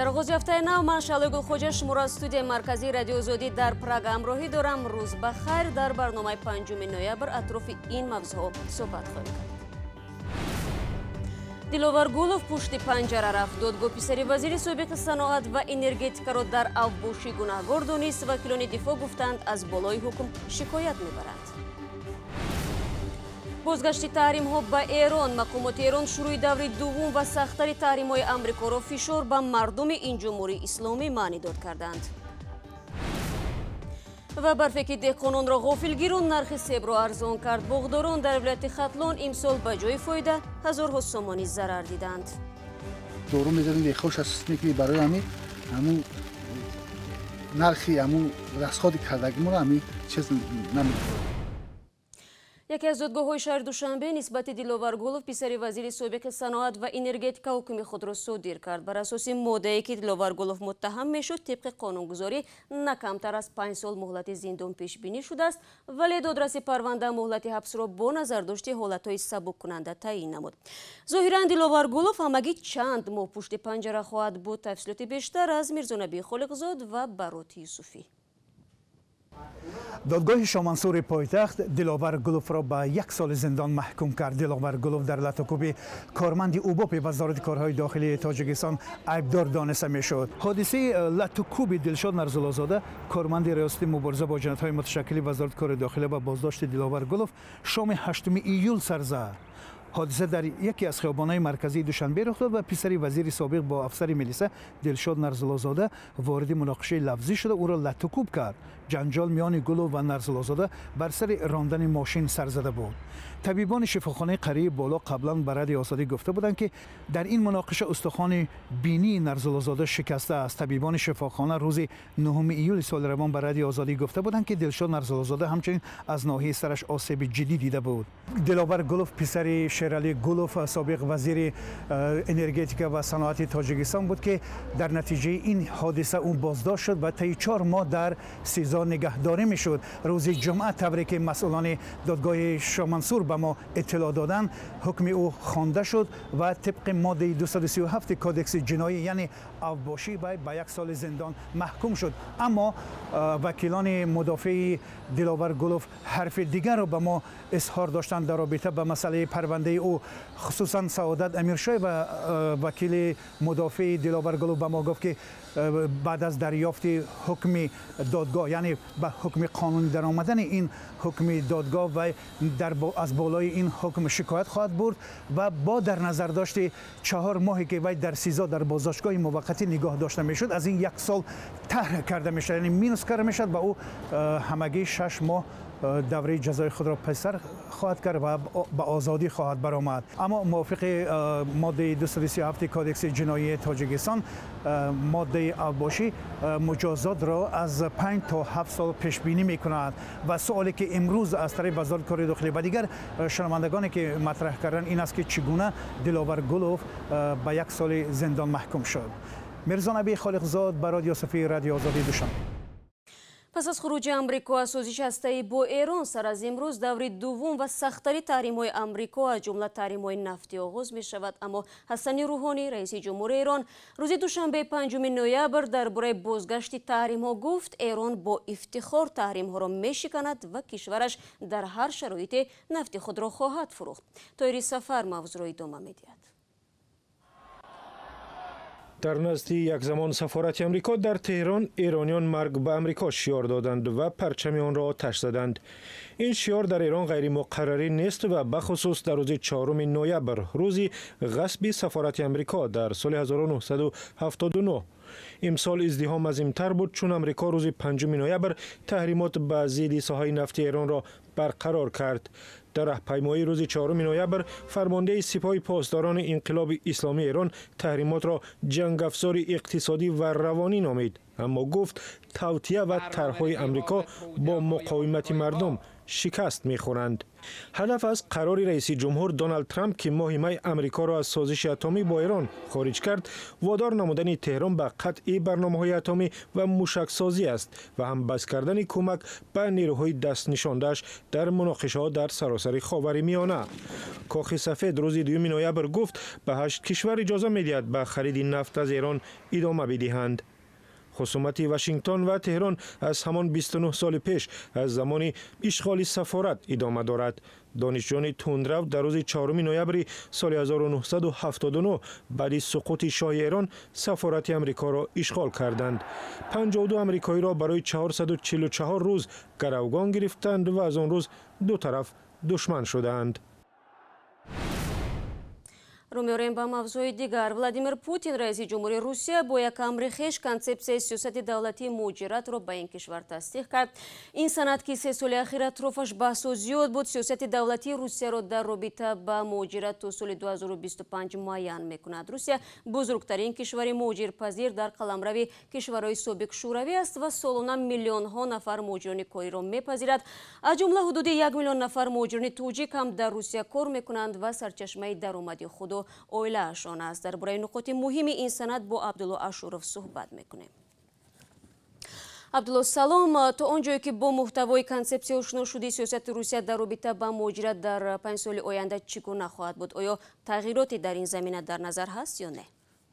در آغاز هفته نو من شعله خوجه شما را استودیو مرکزی رادیو آزادی در پراگ همراهی دارم. روز بخیر. در برنامه 5 نوامبر اطراف این موضوع صحبت خواهیم کرد. دلوار گولوف پشت پنجره رفت. دادگاه پسری وزیر سابق صنعت و انرژتیکا را در اوباشی گناهکار دانست. وکیلان دفاع گفتند از بالای حکم شکایت میبرند. بازگشت تحریم ها به ایران. مقامات ایران شروع دور دوم و سخت‌تر تحریم های آمریکا را فشار به مردم این جمهوری اسلامی معنی داد کردند. و برفکی دهقانان را غافلگیران نرخ سیب را ارزان کرد. باغداران در ولایت ختلان امسال به جای فایده هزارها سومانی ضرر دیدند. دورو می‌ذاریم خوش است می‌کنی برای همون نرخی همون رسخادی کردگی ما همین چیز نمی‌کنه. یکی از دادگاه‌های شهر دوشنبه نسبت دلوار گولوف پسر وزیر سابق صنعت و انرژتیکا حکم خود را صادر کرد. بر اساس ماده‌ای که دلوار گولوف متهم میشد طبق قانونگذاری نه کمتر از 5 سال مهلت زندان پیش بینی شده است، ولی دادرس پرونده مهلت حبس را با نظر داشته حالت‌های سبک کننده تعیین نمود. ظاهراً دلوار گولوف همگی چند ماه پشت پنجره خواهد بود. تفصیلات بیشتر از میرزا نبی خالقزاد و برات یوسفی. دادگاه شامنصور پایتخت دلاور گولوف را به 1 سال زندان محکوم کرد. دلاور گولوف در لطوکوب کارمند اوباپ وزارت کارهای داخلی تاجیکستان عیبدار دانسته میشد. حادثه لطوکوب دلشاد نرزالازاده کارمند ریاست مبارزه با جنایت‌های متشکل وزارت کار داخلی و بازداشت دلاور گولوف شام 8 ایول سر زد. حادثه در یکی از خیابان‌های مرکزی دوشنبه رخ داد و پسر وزیر سابق با افسر ملیسه دلشاد نرزالازاده وارد مناقشه لفظی شده او را لطوکوب کرد. جنجال میان گولوف و نرزالازاده بر سر راندن ماشین سر زده بود. طبیبان شفاخانه قریه بالا قبلا به رادیو آزادی گفته بودند که در این مناقشه استخوان بینی نرزالازاده شکسته است. طبیبان شفاخانه روز 9 ایول سال روان به رادیو آزادی گفته بودند که دلشاد نرزالازاده همچنین از ناحیه سرش آسیب جدی دیده بود. دلاور گولوف پسر شیرعلی گولوف سابق وزیر انرژتیکا و صنعت تاجیکستان بود که در نتیجه این حادثه او بازداشت شد و طی 4 ماه در سیزا نگهداری میشد. روز جمعه طوری که مسئولان دادگاه شامنصور به ما اطلاع دادند حکم او خوانده شد و طبق ماده 237 کودکس جنایی یعنی اوباشی به 1 سال زندان محکوم شد. اما وکیلان مدافع دلاور گولوف حرف دیگر را به ما اظهار داشتند در رابطه با مسئله پرونده او. خصوصا سعادت امیرشاه و وکیل مدافع دلاور گولوف به ما گفت که بعد از دریافت حکم دادگاه یعنی به حکم قانونی در آمدن این حکم دادگاه و از بالای این حکم شکایت خواهد برد و با در نظر داشته 4 ماهی که وی در سیزا در بازداشتگاه موقتی نگاه داشته میشد از این 1 سال طرح کرده میشد یعنی مینوس کرده میشد و او همگی 6 ماه دوره جزای خود را پسر خواهد کرد و به آزادی خواهد برآمد. اما موافق ماده 237 کودکس جنایی تاجیکستان ماده اوباشی مجازات را از 5 تا 7 سال پیش بینی میکند و سوالی که امروز از طرف وزارت کار داخلی و دیگر شنوندگانی که مطرح کردن این است که چگونه دلاور گولوف به 1 سال زندان محکوم شد. میرزا نبی خالقزاد برای یوسفی رادیو آزادی دوشنبه. پس از خروج امریکا از سازش هسته‌ای با ایران سر از امروز دور دوم و سخت‌ترین تحریم‌های امریکا از جمله تحریم‌های نفتی آغاز می‌شود. اما حسن روحانی رئیس جمهور ایران روز دوشنبه 5 نوامبر درباره بازگشت تحریم‌ها گفت ایران با افتخار تحریم‌ها را می‌شکند و کشورش در هر شرایطی نفت خود را خواهد فروخت. طاهری سفر موضوع را ادامه می‌دهد. در نزد یک زمان سفارت امریکا در تهران ایرانیان مرگ به امریکا شعار دادند و پرچم آن را آتش زدند. این شعار در ایران غیر مقرری نیست و بخصوص در روز 4 نوامبر روزی غصب سفارت امریکا در سال 1979. امسال ازدحام عظیم‌تر بود چون امریکا روز 5 نوامبر تحریمات به ضد ساحه نفتی ایران را برقرار کرد. در راهپیمایی روز 4 نوامبر فرمانده سپاه پاسداران انقلاب اسلامی ایران تحریمات را جنگ افزار اقتصادی و روانی نامید. اما گفت توطئه و طرح‌های آمریکا با مقاومت مردم شکست می‌خورند. هدف از قرار رئیس جمهور دونالد ترامپ که ماه می آمریکا را از سازش اتمی با ایران خارج کرد، وادار نمودن تهران به قطع برنامه‌های اتمی و موشک‌سازی است و هم بس کردن کمک به نیروهای دست نشانده‌اش در مناقشه‌ها در سراسر خاورمیانه. کاخ سفید روز 2 نوامبر گفت به 8 کشور اجازه می‌دهد به خرید نفت از ایران ادامه بدهند. خصومت واشنگتن و تهران از همان 29 سال پیش از زمان اشغال سفارت ادامه دارد. دانشجویان تندرو در روز 4 نوامبر سال 1979 بعد سقوط شاه ایران سفارت آمریکا را اشغال کردند. 52 آمریکایی را برای 444 روز گروگان گرفتند و از آن روز دو طرف دشمن شدند. رو می‌آوریم به موضوع دیگر. ولادیمیر پوتین رئیس جمهوری روسیه با یکم ریخش کنسپسیای سیاست دولتی مهاجرت را به این کشور تصدیق کرد. این سند که 3 سال اخیر اطرافش بحث و زیاد بود، سیاست دولتی روسیه را در رابطه با مهاجرت تا سال 2025 معین می‌کند. روسیه بزرگترین کشور مهاجرپذیر در قلمرو کشورهای سابق شوروی است و سالانه میلیون‌ها نفر مهاجران کاری را می‌پذیرد. از جمله حدود 1 میلیون نفر مهاجران تاجیک هم در روسیه کار می‌کنند و سرچشمه درآمد خود و عائله‌شان است. درباره نکات مهم این سند با عبدالله اشورف صحبت میکنیم. عبدالله سلام، تا آنجایی که با محتوای کنسپسیای آشنا شدی، سیاست روسیه در رابطه با مهاجرت در 5 سال آینده چگونه خواهد بود؟ آیا تغییراتی در این زمینه در نظر هست یا نه؟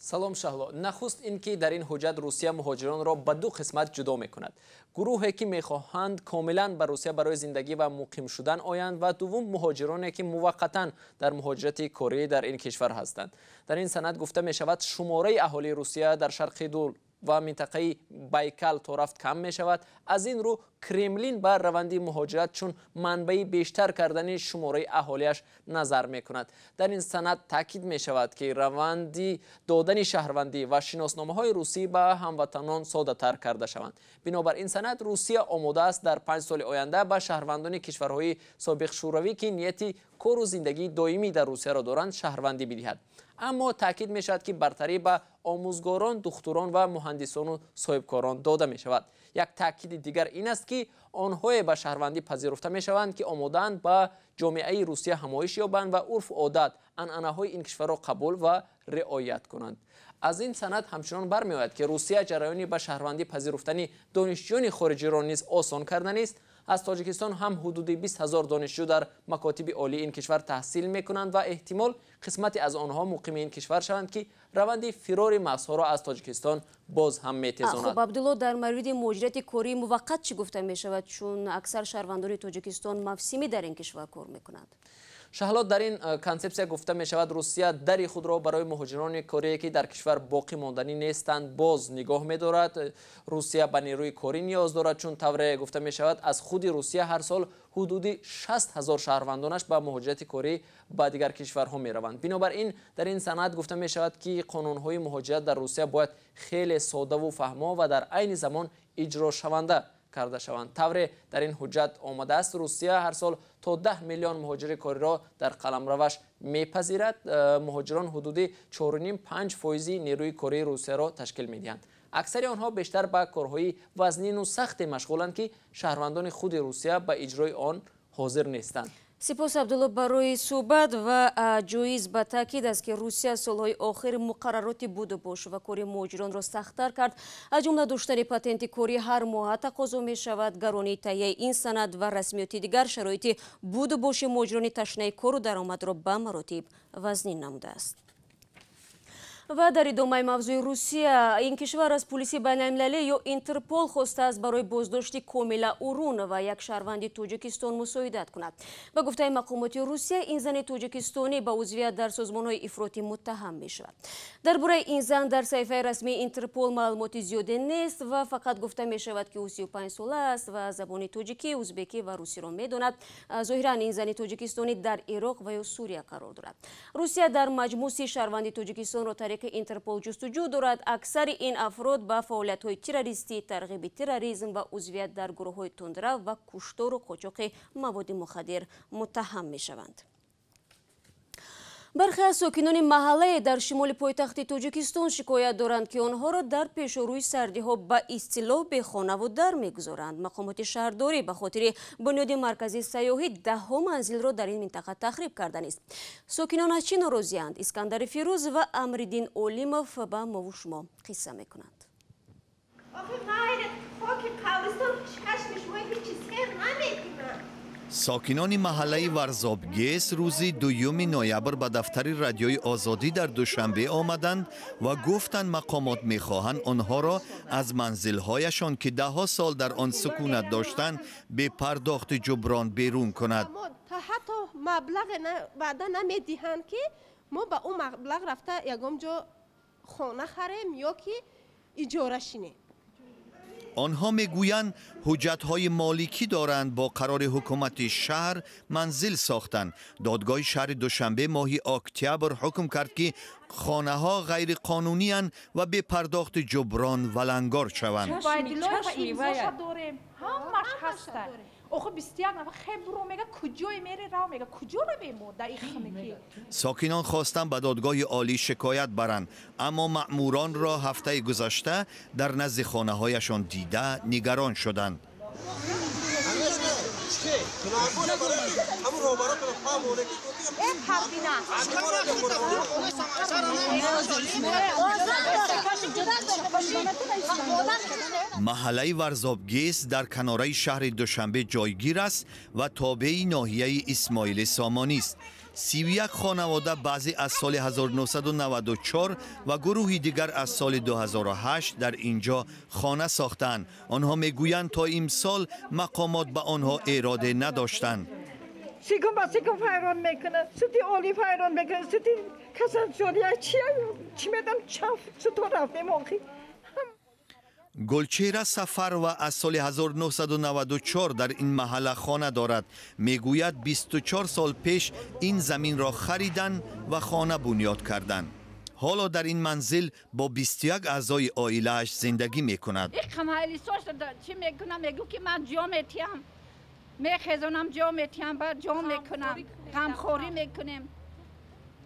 سلام شهلا. نخست اینکه در این حجت روسیه مهاجران را به 2 قسمت جدا میکند. گروهی که میخواهند کاملا به روسیه برای زندگی و مقیم شدن آیند و دوم مهاجرانی که موقتا در مهاجرت کاری در این کشور هستند. در این سند گفته می شود شماره اهالی روسیه در شرق دول و منطقه بایکال تا رفت کم می شود. از این رو کرملین بر روندی مهاجرت چون منبعی بیشتر کردن شماره اهالیش نظر می کند. در این سند تاکید می شود که روندی دادن شهروندی و شناسنامه های روسی به هموطنان ساده تر کرده شوند. بنابر این سند روسیه آماده است در 5 سال آینده به شهروندان کشورهای سابق شوروی که نیتی کار و زندگی دائمی در روسیه را دارند شهروندی بدهد. اما تاکید می شود که برتری به آموزگاران، دختران و مهندسان و صاحبکاران داده می شود. یک تاکید دیگر این است که آنها به شهروندی پذیرفته می شوند که آماده‌اند به جامعه روسیه همایش یابند و عرف عادت عنعنه‌های این کشور را قبول و رعایت کنند. از این سند همچنان برمی‌آید که روسیه جریانی به شهروندی پذیرفتن دانشجویان خارجی را نیز آسان کردن است. از تاجیکستان هم حدود 20,000 دانشجو در مکاتب عالی این کشور تحصیل می‌کنند و احتمال قسمتی از آنها مقیم این کشور شوند که روند فرار مغزها را از تاجیکستان باز هم می‌تزاند. خب عبدالله، در مورد مهاجرت کاری موقت چی گفته می‌شود چون اکثر شهروندان تاجیکستان موسمی در این کشور کار می‌کنند؟ شهلا، در این کنسپسیا گفته می شود روسیه در خود را برای مهاجران کاری که در کشور باقی ماندنی نیستند باز نگاه می دارد. روسیه به نیروی کاری نیاز دارد چون طور گفته می شود از خود روسیه هر سال حدود 60,000 شهروندانش به مهاجرت کاری به دیگر کشورها می روند. بنابراین در این سند گفته می شود که قانون‌های مهاجرت در روسیه باید خیلی ساده و فهما و در عین زمان اجرا شونده کرده شوند. طور در این حجت آمده است روسیه هر سال تا 10 میلیون مهاجر کاری را در قلمروش میپذیرد. مهاجران حدود 4.5% نیروی کاری روسیه را تشکیل میدهند. اکثر آنها بیشتر به کارهای وزنین و سخت مشغولند که شهروندان خود روسیه به اجرای آن حاضر نیستند. سپاس عبدالله برای صحبت و جایز به تاکید است که روسیه سالهای آخر مقررات بود و باش و کاری مهاجران را سخت‌تر کرد. از جمله داشتن پاتنت کاری هر ماه تقاضا می شود. گرانی تهیه این سند و رسمیات دیگر شرایط بود و باش مهاجران تشنه کار و درآمد را به مراتب وزنین نموده است. و در ادامه موضوع روسیه، این کشور از پلیس بین‌المللی یا اینترپول خواسته است برای بازداشت کامیلا اورون و یک شهروند تاجیکستان مساعدت کند. به گفته مقامات روسیه، این زن تاجیکستانی به عضویت در سازمان‌های افراطی متهم می شود. درباره این زن در صفحه رسمی اینترپول معلومات زیادی نیست و فقط گفته می شود که او 35 ساله است و زبان تاجیکی، ازبکی و روسی را می داند. ظاهراً این زن تاجیکستانی در عراق و یا سوریه قرار دارد. روسیه در مجموع 30 شهروند تاجیکستان را که اینترپول جستجو دارد. اکثر این افراد به فعالیت‌های تروریستی، ترغیب تروریسم و عضویت در گروه‌های تندرو و کشتار و قاچاق مواد مخدر متهم می‌شوند. برخی از ساکنان محله در شمال پایتخت تاجیکستان شکایت دارند که آنها را در پیش روی سردی ها به اصطلاح به خانه و در میگذارند. مقامات شهرداری به خاطر بنیاد مرکزی سیاحی ده‌ها منزل را در این منطقه تخریب کردن است. ساکنان از چی ناراضی‌اند؟ اسکندر فیروز و امرالدین اولیموف به ما و شما قصه میکنند. ساکنان محله ورزابگیس روزی 2 نوامبر به دفتر رادیوی آزادی در دوشنبه آمدند و گفتند مقامات میخواهند آنها را از منزلهایشان که 10 سال در آن سکونت داشتند به پرداخت جبران بیرون کند. تا حتی مبلغ بعدا نمیدهند که ما با اون مبلغ رفته یکم جا خانه خریم یا که اجاره شینیم. آنها میگویند حجت‌های مالکی دارند با قرار حکومت شهر منزل ساختند. دادگاه شهر دوشنبه ماه اکتبر حکم کرد که خانه‌ها غیر قانونی اند و به پرداخت جبران ولنگار شوند. ساکنان خواستند به دادگاه عالی شکایت برند، اما مأموران را هفته گذشته در نزد خانه‌هایشان دیده نگران شدند. محله ورزابگیس در کناره شهر دوشنبه جایگیر است و تابع ناحیه اسماعیل سامانی است. 31 خانواده بعضی از سال 1994 و گروهی دیگر از سال 2008 در اینجا خانه ساختند. آنها میگویند تا امسال مقامات به آنها اراده نداشتند. سیکم با سیکم فایران میکنه، سوتی اولی فایران میکنه، سوتی کسان جوری چی میدم چاف سوتو رفته موقعی. گلچهره سفر و از سال 1994 در این محله خانه دارد. میگوید 24 سال پیش این زمین را خریدند و خانه بنیاد کردند. حالا در این منزل با 21 اعضای عائله‌اش زندگی میکند. این خمایلی سوش چی میکنم؟ میگو که من جا میتیم، میخزونم جا میتیم، بعد جا میکنم، غمخوری میکنیم.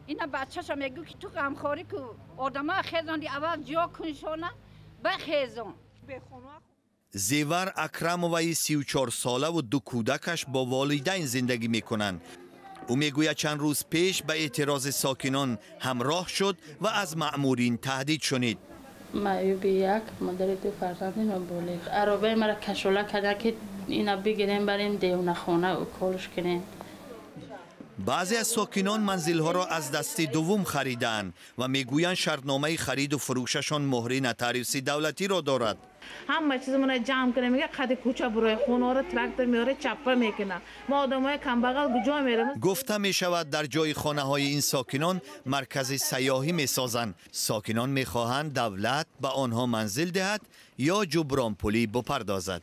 اینا بچه‌شا میگو که تو غمخوری کو آدما خزوندی اول جا کنشونه بخزون. زیور اکرموی 34 ساله و 2 کودکش با والدین زندگی میکنند. او میگوید چند روز پیش به اعتراض ساکنان همراه شد و از مأمورین تهدید شنید. معیوب یک مادر 2 فرزند رو بولید. عربه مرا کشوله کرده که اینا بگیریم بریم دیونه خانه و کارش کنیم. بعضی از ساکنان منزلها را از دست دوم خریدند و میگویند شرطنامه خرید و فروششان مهر نتریسی دولتی را دارد. همه چیزمون رو جمع کنه میگه خط کوچه برای خونه رو تراکتور میاره چپه میکنه. ما آدمای کم بغل کجا میریم؟ گفته می شود در جای خانه های این ساکنان مرکز سیاحی می سازند. ساکنان می خواهند دولت به آنها منزل دهد یا جبران پولی بپردازد.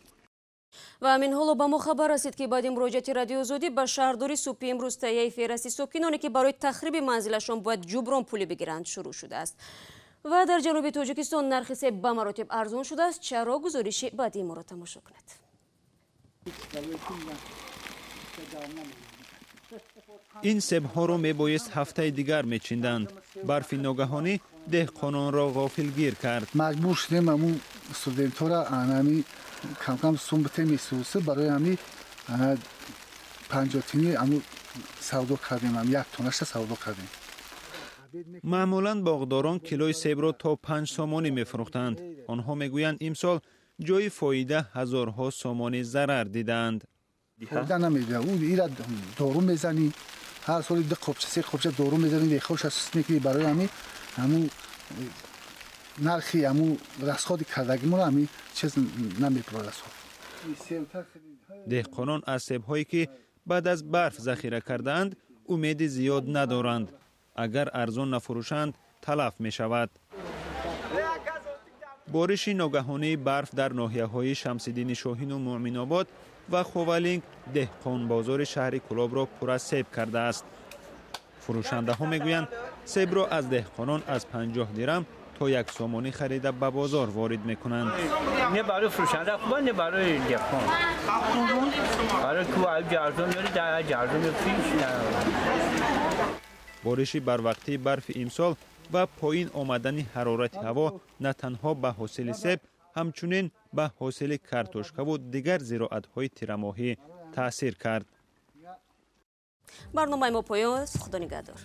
و همین حالا به ما خبر رسید که بعد مراجعت رادیو آزادی به شهرداری صبح امروز تهیه فهرست ساکنانی که برای تخریب منزلشان باید جبران پولی بگیرند شروع شده است. و در جنوب تاجیکستان نرخ سیب به مراتب ارزان شده است. چرا؟ گزارش بعدی ما را تماشا کنید. این سیب‌ها را میبایست هفته دیگر میچیندند. برف ناگهانی دهقانان را غافلگیر کرد. مجبور شدیم همون استودنت‌ها را همی کم کم سوم بته میسوسه برای همی 50 تینی همون سودا کردیم، هم 1 تونش سودا کردیم. معمولاً باغداران کیلوی سیب را تا 5 سامانی میفروختند. آنها میگویند امسال جای فایده هزارها سامانی ضرر دیدند. فایده نمیده. او ایرا دارو میزنی، هر سال 2 قبچه 3 قبچه دارو میزنی، خوش است میگی برای همون نرخی همون رسخاد کردگیمون همین چیز نمیپره رسخاد. دهقانان از سیب‌هایی که بعد از برف ذخیره کردند امید زیاد ندارند. اگر ارزان نفروشند تلف می شود. بارش ناگهانی برف در ناحیه‌های شمس‌الدین شاهین و مؤمن آباد و خوالینگ دهقان بازار شهر کلاب را پر از سیب کرده است. فروشنده ها میگویند سیب را از دهقانان از 50 درم تا 1 سامانی خریده به بازار وارد میکنند. نه برای فروشنده خوبه، نه برای دهقان. برای کو ارزان داره در ارزان پیش. بارش بروقتی برف امسال و پایین آمدن حرارت هوا نه تنها به حاصل سیب همچنین به حاصل کارتوشکا و دیگر زراعت‌های تیره‌ماهی تأثیر کرد. برنامه ما پایان است. خدا نگهدار.